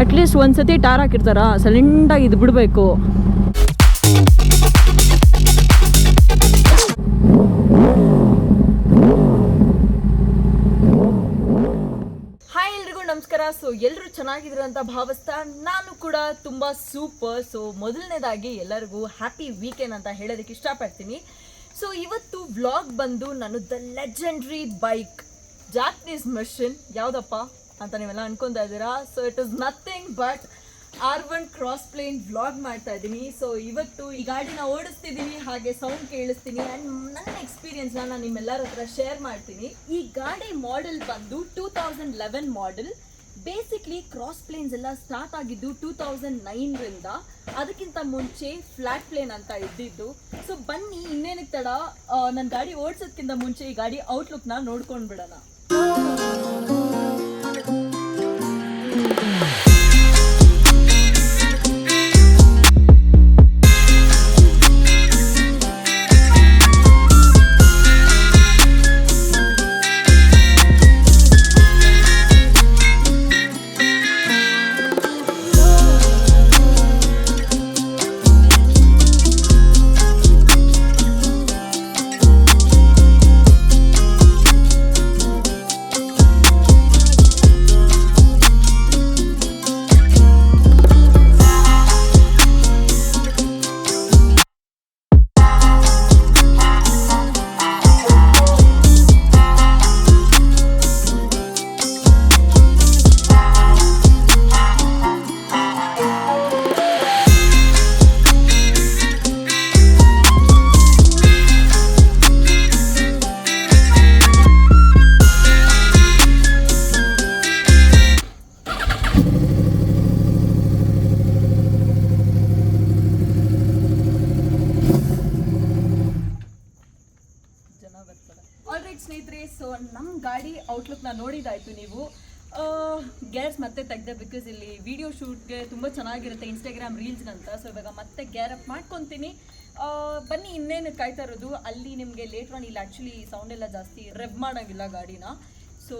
At least ಒಂದ್ಸತಿ ಟಾರ್ ಹಾಕಿರ್ತಾರ, ಸೈಲೆಂಟಾಗಿ ಇದು ಬಿಡಬೇಕು. ನಮಸ್ಕಾರ. ಸೊ ಎಲ್ಲರೂ ಚೆನ್ನಾಗಿದ್ರು ಅಂತ ಭಾವಿಸ್ತಾ ನಾನು ಕೂಡ ತುಂಬ ಸೂಪರ್. ಸೊ ಮೊದಲನೇದಾಗಿ ಎಲ್ಲರಿಗೂ ಹ್ಯಾಪಿ ವೀಕೆಂಡ್ ಅಂತ ಹೇಳೋದಕ್ಕೆ ಇಷ್ಟಪಡ್ತೀನಿ. ಸೊ ಇವತ್ತು ವ್ಲಾಗ್ ಬಂದು ನಾನು the legendary bike Japanese machine ಯಾವುದಪ್ಪ ಅಂತ ನೀವೆಲ್ಲ ಅನ್ಕೊತಾ ಇದ್ದೀರಾ. So it is nothing but R1 cross plane vlog ಮಾಡ್ತಾ ಇದ್ದೀನಿ. ಸೊ ಇವತ್ತು ಈ ಗಾಡಿನ ಓಡಿಸ್ತಿದ್ದೀನಿ, ಹಾಗೆ ಸೌಂಡ್ ಕೇಳಿಸ್ತೀನಿ ಆ್ಯಂಡ್ ನನ್ನ ಎಕ್ಸ್ಪೀರಿಯನ್ಸ್ನ ನಾನು ನಿಮ್ಮೆಲ್ಲರ ಹತ್ರ ಶೇರ್ ಮಾಡ್ತೀನಿ. ಈ ಗಾಡಿ ಮಾಡೆಲ್ ಬಂದು 2011 ಮಾಡೆಲ್. ಬೇಸಿಕ್ಲಿ ಕ್ರಾಸ್ ಪ್ಲೇನ್ಸ್ ಎಲ್ಲ ಸ್ಟಾರ್ಟ್ ಆಗಿದ್ದು 2009ರಿಂದ. ಅದಕ್ಕಿಂತ ಮುಂಚೆ ಫ್ಲಾಟ್ ಪ್ಲೇನ್ ಅಂತ ಇದ್ದಿದ್ದು. ಸೊ ಬನ್ನಿ ಇನ್ನೇನಕ್ಕೆ ತಡ, ನನ್ನ ಗಾಡಿ ಓಡಿಸೋದಕ್ಕಿಂತ ಮುಂಚೆ ಈ ಗಾಡಿ ಔಟ್ಲುಕ್ನ ನೋಡ್ಕೊಂಡು ಬಿಡೋಣ. ಸ್ನೇಹಿತರೆ, ಸೊ ನಮ್ಮ ಗಾಡಿ ಔಟ್ಲುಕ್ನ ನೋಡಿದಾಯ್ತು ನೀವು. ಗೇರ್ಸ್ ಮತ್ತೆ ತೆಗೆದೆ, ಬಿಕಾಸ್ ಇಲ್ಲಿ ವಿಡಿಯೋ ಶೂಟ್ಗೆ ತುಂಬ ಚೆನ್ನಾಗಿರುತ್ತೆ ಇನ್ಸ್ಟಾಗ್ರಾಮ್ ರೀಲ್ಸ್ಗಂತ. ಸೊ ಇವಾಗ ಮತ್ತೆ ಗೇರ್ ಅಪ್ ಮಾಡ್ಕೊತೀನಿ. ಬನ್ನಿ ಇನ್ನೇನು ಕಾಯ್ತಾ ಇರೋದು. ಅಲ್ಲಿ ನಿಮಗೆ ಲೇಟರ್ ಆನ್ ಇಲ್ಲಿ ಆ್ಯಕ್ಚುಲಿ ಸೌಂಡ್ ಎಲ್ಲ ಜಾಸ್ತಿ ರೆವ್ ಮಾಡೋಂಗಿಲ್ಲ ಗಾಡಿನ. ಸೊ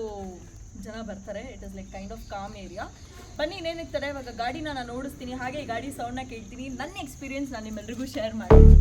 ಜನ ಬರ್ತಾರೆ, it is like kind of com area. ಬನ್ನಿ ಇನ್ನೇನಕ್ಕೆ ತಡ, ಇವಾಗ ಗಾಡಿನ ನಾನು ಓಡಿಸ್ತೀನಿ, ಹಾಗೆ ಗಾಡಿ ಸೌಂಡ್ನ ಕೇಳ್ತೀನಿ. ನನ್ನ ಎಕ್ಸ್ಪೀರಿಯನ್ಸ್ ನಾನು ನಿಮ್ಮೆಲ್ರಿಗೂ ಶೇರ್ ಮಾಡ್ತೀನಿ.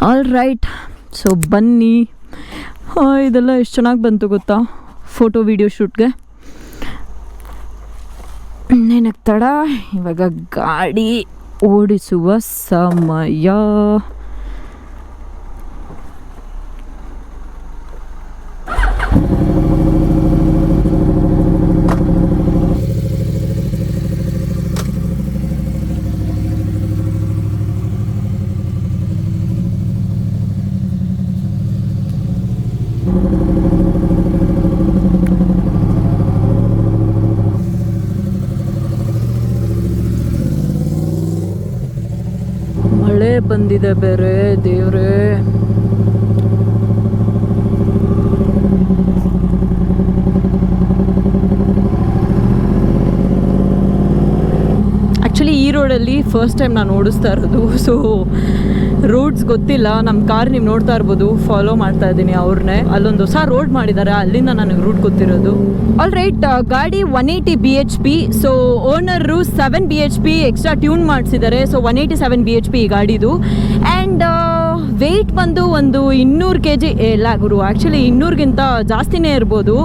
ಆಲ್ ರೈಟ್, ಸೊ ಬನ್ನಿ. ಇದೆಲ್ಲ ಎಷ್ಟು ಚೆನ್ನಾಗಿ ಬಂತು ಗೊತ್ತಾ ಫೋಟೋ ವಿಡಿಯೋ ಶೂಟ್ಗೆ. ಇನ್ನೇನಕ್ಕೆ ತಡ, ಇವಾಗ ಗಾಡಿ ಓಡಿಸುವ ಸಮಯ. ಮಳೆ ಬಂದಿದೆ ಬೇರೆ, ದೇವ್ರೇ. ಆ್ಯಕ್ಚುಲಿ ಈ ರೋಡಲ್ಲಿ ಫಸ್ಟ್ ಟೈಮ್ ನಾನು ಓಡಿಸ್ತಾ ಇರೋದು. ಸೊ ರೋಡ್ಸ್ ಗೊತ್ತಿಲ್ಲ. ನಮ್ಮ ಕಾರ್ ನೀವು ನೋಡ್ತಾ ಇರ್ಬೋದು, ಫಾಲೋ ಮಾಡ್ತಾ ಇದ್ದೀನಿ ಅವ್ರನ್ನೇ. ಅಲ್ಲೊಂದು ಹೊಸ ರೋಡ್ ಮಾಡಿದ್ದಾರೆ, ಅಲ್ಲಿಂದ ನನಗೆ ರೂಟ್ ಗೊತ್ತಿರೋದು. ಆಲ್ ರೈಟ್, ಗಾಡಿ 180 BHP. So owner 7 BHP extra tune ಮಾಡಿಸಿದ್ದಾರೆ. ಸೊ 187 BHP ಈ ಗಾಡಿದು. ಆ್ಯಂಡ್ ವೆಯ್ಟ್ ಬಂದು ಒಂದು 200 kg ಇಲ್ಲ ಗುರು, ಆ್ಯಕ್ಚುಲಿ 200ಗಿಂತ ಜಾಸ್ತಿನೇ ಇರ್ಬೋದು.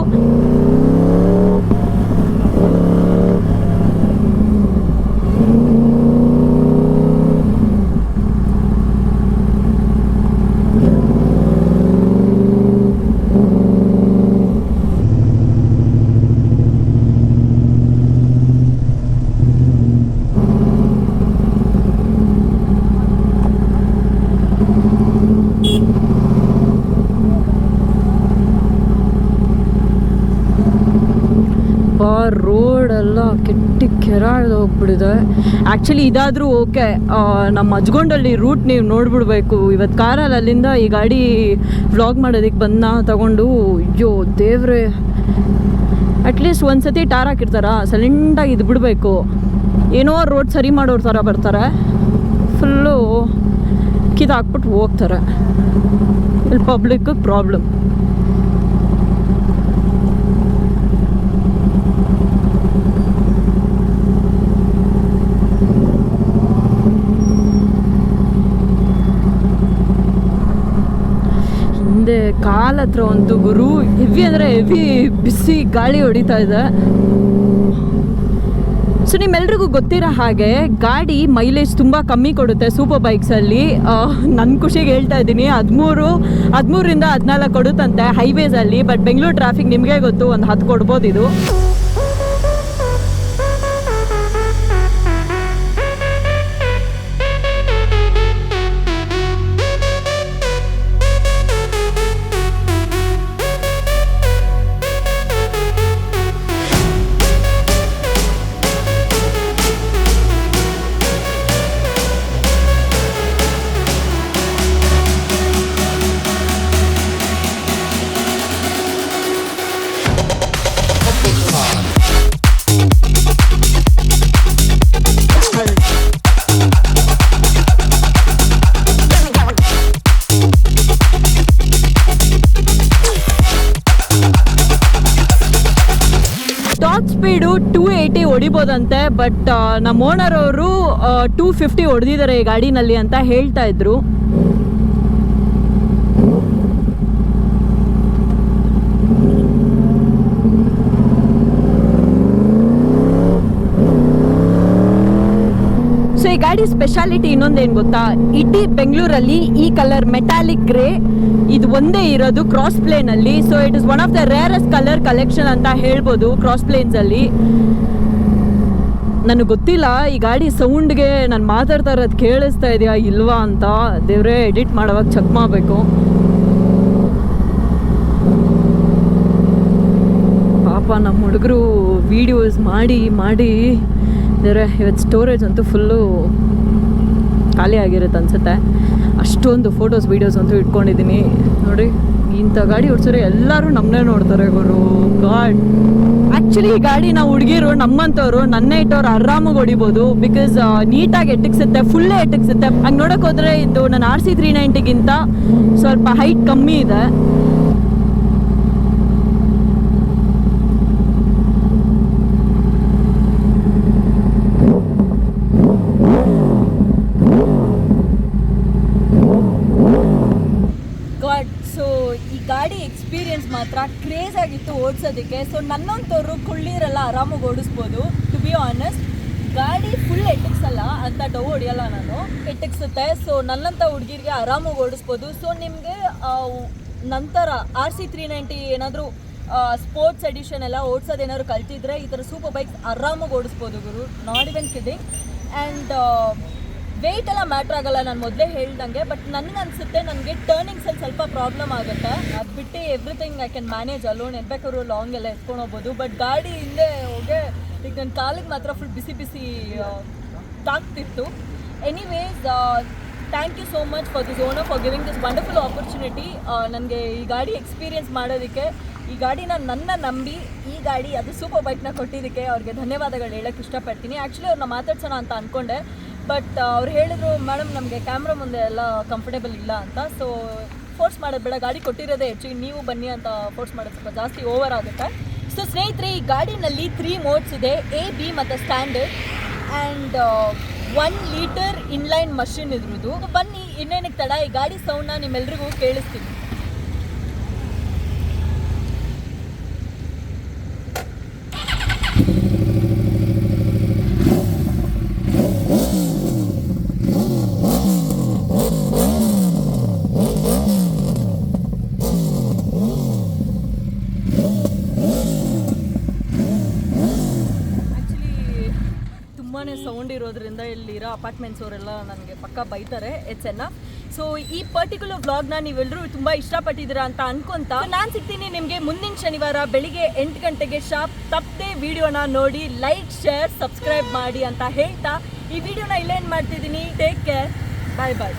ಕೆಟ್ಟಿ ಹೋಗ್ಬಿಟ್ಟಿದೆ. ಆ್ಯಕ್ಚುಲಿ ಇದಾದರೂ ಓಕೆ, ನಮ್ಮ ಅಜ್ಗೊಂಡಲ್ಲಿ ರೂಟ್ ನೀವು ನೋಡ್ಬಿಡ್ಬೇಕು. ಇವತ್ತು ಕಾರಲ್ಲಿ ಅಲ್ಲಿಂದ ಈ ಗಾಡಿ ವ್ಲಾಗ್ ಮಾಡೋದಕ್ಕೆ ತಗೊಂಡು ಅಯ್ಯೋ ದೇವ್ರೆ, ಅಟ್ಲೀಸ್ಟ್ ಒಂದು ಸತಿ ಟಾರ್ ಹಾಕಿರ್ತಾರ, ಸೈಲೆಂಟಾಗಿ ಇದು ಬಿಡಬೇಕು. ಏನೋ ರೋಡ್ ಸರಿ ಮಾಡೋರ ಥರ ಬರ್ತಾರೆ, ಫುಲ್ಲು ಕಿದಾಕ್ಬಿಟ್ಟು ಹೋಗ್ತಾರೆ. ಇಲ್ಲಿ ಪಬ್ಲಿಕ್ ಪ್ರಾಬ್ಲಮ್. ಹಿಂದೆ ಕಾಲ ಹತ್ರ ಒಂದು ಗುರು ಹೆವಿ ಅಂದರೆ ಹೆವಿ ಬಿಸಿ ಗಾಳಿ ಹೊಡಿತಾ ಇದೆ. ಸೊ ನಿಮ್ಮೆಲ್ರಿಗೂ ಗೊತ್ತಿರೋ ಹಾಗೆ ಗಾಡಿ ಮೈಲೇಜ್ ತುಂಬ ಕಮ್ಮಿ ಕೊಡುತ್ತೆ ಸೂಪರ್ ಬೈಕ್ಸಲ್ಲಿ. ನನ್ನ ಖುಷಿಗೆ ಹೇಳ್ತಾ ಇದ್ದೀನಿ, 13ರಿಂದ 14 ಕೊಡುತ್ತಂತೆ ಹೈವೇಸಲ್ಲಿ. ಬಟ್ ಬೆಂಗಳೂರು ಟ್ರಾಫಿಕ್ ನಿಮಗೆ ಗೊತ್ತು, ಒಂದು 10 ಕೊಡ್ಬೋದು ಇದು. ಸ್ಪೀಡು 280 ಹೊಡಿಬೋದಂತೆ, ಬಟ್ ನಮ್ಮ ಓನರ್ ಅವರು 250 ಹೊಡೆದಿದ್ದಾರೆ ಈ ಗಾಡಿನಲ್ಲಿ ಅಂತ ಹೇಳ್ತಾ ಇದ್ರು. ಸೊ ಈ ಗಾಡಿ ಸ್ಪೆಷಾಲಿಟಿ ಇನ್ನೊಂದೇನು ಗೊತ್ತಾ, ಇಡೀ ಬೆಂಗಳೂರಲ್ಲಿ ಈ ಕಲರ್ ಮೆಟಾಲಿಕ್ ಗ್ರೇ ಇದು ಒಂದೇ ಇರೋದು ಕ್ರಾಸ್ ಪ್ಲೇನ್ ಅಲ್ಲಿ. So it is one of the rarest colour collection ಅಂತ ಹೇಳ್ಬೋದು ಕ್ರಾಸ್ ಪ್ಲೇನ್ಸ್ ಅಲ್ಲಿ. ನನಗೆ ಗೊತ್ತಿಲ್ಲ ಈ ಗಾಡಿ ಸೌಂಡ್ಗೆ ನಾನು ಮಾತಾಡ್ತಾ ಇರೋದು ಕೇಳಿಸ್ತಾ ಇದೆಯಾ ಇಲ್ವಾ ಅಂತ. ದೇವ್ರೆ, ಎಡಿಟ್ ಮಾಡೋವಾಗ ಚೆಕ್ ಮಾಡಬೇಕು. ಪಾಪ ನಮ್ಮ ಹುಡುಗರು ವಿಡಿಯೋಸ್ ಮಾಡಿ ದೇವ್ರೆ, ಇವತ್ತು ಸ್ಟೋರೇಜ್ ಅಂತೂ ಫುಲ್ಲು ಖಾಲಿ ಆಗಿರುತ್ತೆ ಅನ್ಸುತ್ತೆ. ಅಷ್ಟೊಂದು ಫೋಟೋಸ್ ವೀಡಿಯೋಸ್ ಅಂತೂ ಇಟ್ಕೊಂಡಿದ್ದೀನಿ ನೋಡಿ. ಇಂಥ ಗಾಡಿ ಓಡಿಸಿದ್ರೆ ಎಲ್ಲರೂ ನಮ್ಮನ್ನೇ ನೋಡ್ತಾರೆ ಗುರು. ಗಾಡ್, ಆ್ಯಕ್ಚುಲಿ ಈ ಗಾಡಿ ನಾವು ಹುಡುಗಿರು ನಮ್ಮಂಥವ್ರು ನನ್ನೇ ಇಟ್ಟವ್ರು ಆರಾಮಾಗಿ ಹೊಡಿಬೋದು. ಬಿಕಾಸ್ ನೀಟಾಗಿ ಎಟಕ್ಸುತ್ತೆ, ಫುಲ್ಲೇ ಎಟಕ್ಸುತ್ತೆ. ಹಂಗೆ ನೋಡೋಕೆ ಹೋದರೆ ಇದು ನನ್ನ RC 390ಗಿಂತ ಸ್ವಲ್ಪ ಹೈಟ್ ಕಮ್ಮಿ ಇದೆ. ಗಾಡಿ ಎಕ್ಸ್ಪೀರಿಯನ್ಸ್ ಮಾತ್ರ ಕ್ರೇಜ್ ಆಗಿತ್ತು ಓಡಿಸೋದಕ್ಕೆ. ಸೊ ನನ್ನಂಥವ್ರು ಕುಳ್ಳಿರೆಲ್ಲ ಆರಾಮಾಗಿ ಓಡಿಸ್ಬೋದು. ಟು ಬಿ ಆನೆಸ್ಟ್, ಗಾಡಿ ಫುಲ್ ಎಟಕ್ಸಲ್ಲ ಅಂತ ಡವ್ ಹೊಡಿಯಲ್ಲ ನಾನು, ಎಟಕ್ಸುತ್ತೆ. ಸೊ ನನ್ನಂಥ ಹುಡುಗಿರಿಗೆ ಆರಾಮಾಗಿ ಓಡಿಸ್ಬೋದು. ಸೊ ನಿಮಗೆ ನಂತರ RC 390 ಏನಾದರೂ ಸ್ಪೋರ್ಟ್ಸ್ ಎಡಿಷನ್ ಎಲ್ಲ ಓಡಿಸೋದೇನಾದ್ರು ಕಲ್ತಿದ್ರೆ ಈ ಥರ ಸೂಪರ್ ಬೈಕ್ಸ್ ಆರಾಮಾಗಿ ಓಡಿಸ್ಬೋದು ಗುರು, not even kidding. And weight ಎಲ್ಲ ಮ್ಯಾಟ್ರ್ ಆಗಲ್ಲ, ನಾನು ಮೊದಲೇ ಹೇಳ್ದಂಗೆ. ಬಟ್ ನನಗನ್ಸುತ್ತೆ ನನಗೆ ಟರ್ನಿಂಗ್ಸಲ್ಲಿ ಸ್ವಲ್ಪ ಪ್ರಾಬ್ಲಮ್ ಆಗುತ್ತೆ. ಅದು ಬಿಟ್ಟು everything I can manage alone. ಎರ್ಬೇಕಾದ್ರು ಲಾಂಗ್ ಎಲ್ಲ ಎತ್ಕೊಂಡು ಹೋಗ್ಬೋದು. ಬಟ್ ಗಾಡಿ ಹಿಂದೆ ಹೋಗಿ ಈಗ ನನ್ನ ಕಾಲಿಗೆ ಮಾತ್ರ ಫುಲ್ ಬಿಸಿ ತಾಗ್ತಿತ್ತು. Anyways, thank you so much for this owner for giving this wonderful opportunity. ನನಗೆ ಈ ಗಾಡಿ ಎಕ್ಸ್ಪೀರಿಯೆನ್ಸ್ ಮಾಡೋದಕ್ಕೆ, ಈ ಗಾಡಿನ ನನ್ನ ನಂಬಿ ಈ ಗಾಡಿ ಅದು ಸೂಪರ್ ಬೈಕ್ನ ಕೊಟ್ಟಿದ್ದಕ್ಕೆ ಅವ್ರಿಗೆ ಧನ್ಯವಾದಗಳು ಹೇಳೋಕ್ಕೆ ಇಷ್ಟಪಡ್ತೀನಿ. ಆ್ಯಕ್ಚುಲಿ ಅವ್ರನ್ನ ಮಾತಾಡ್ಸೋಣ ಅಂತ ಅಂದ್ಕೊಂಡೆ, ಬಟ್ ಅವ್ರು ಹೇಳಿದ್ರು ಮೇಡಮ್ ನಮಗೆ ಕ್ಯಾಮ್ರಾ ಮುಂದೆ ಎಲ್ಲ ಕಂಫರ್ಟೇಬಲ್ ಇಲ್ಲ ಅಂತ. ಸೊ ಫೋರ್ಸ್ ಮಾಡೋದು ಬೇಡ, ಗಾಡಿ ಕೊಟ್ಟಿರೋದೇ ಹೆಚ್ಚು, ನೀವು ಬನ್ನಿ ಅಂತ ಫೋರ್ಸ್ ಮಾಡೋದು ಸ್ವಲ್ಪ ಜಾಸ್ತಿ ಓವರ್ ಆಗುತ್ತೆ. ಸೊ ಸ್ನೇಹಿತರೆ, ಈ ಗಾಡಿನಲ್ಲಿ 3 ಮೋಡ್ಸ್ ಇದೆ, A, B ಮತ್ತು standard. And 1 litre inline machine ಇದ್ರದ್ದು. ಬನ್ನಿ, ಇನ್ನೇನಕ್ಕೆ ತಡ, ಈ ಗಾಡಿ ಸೌಂಡ್ನ ನಿಮ್ಮೆಲ್ರಿಗೂ ಕೇಳಿಸ್ತೀನಿ. ತುಂಬಾ ಸೌಂಡ್ ಇರೋದ್ರಿಂದ ಇಲ್ಲಿರೋ ಅಪಾರ್ಟ್ಮೆಂಟ್ಸ್ ಅವರೆಲ್ಲ ನನಗೆ ಪಕ್ಕ ಬೈತಾರೆ ಎನ್ನ. ಸೊ ಈ ಪರ್ಟಿಕ್ಯುಲರ್ ವ್ಲಾಗ್ನ ನೀವೆಲ್ಲರೂ ತುಂಬ ಇಷ್ಟಪಟ್ಟಿದ್ದೀರಾ ಅಂತ ಅನ್ಕೊಂತ ನಾನು ಸಿಗ್ತೀನಿ ನಿಮಗೆ ಮುಂದಿನ ಶನಿವಾರ ಬೆಳಿಗ್ಗೆ 8 ಗಂಟೆಗೆ ಶಾರ್ಪ್. ತಪ್ಪದೆ ವಿಡಿಯೋನ ನೋಡಿ ಲೈಕ್ ಶೇರ್ ಸಬ್ಸ್ಕ್ರೈಬ್ ಮಾಡಿ ಅಂತ ಹೇಳ್ತಾ ಈ ವಿಡಿಯೋನ ಇಲ್ಲೇನು ಮಾಡ್ತಿದ್ದೀನಿ. ಟೇಕ್ ಕೇರ್, ಬಾಯ್ ಬಾಯ್.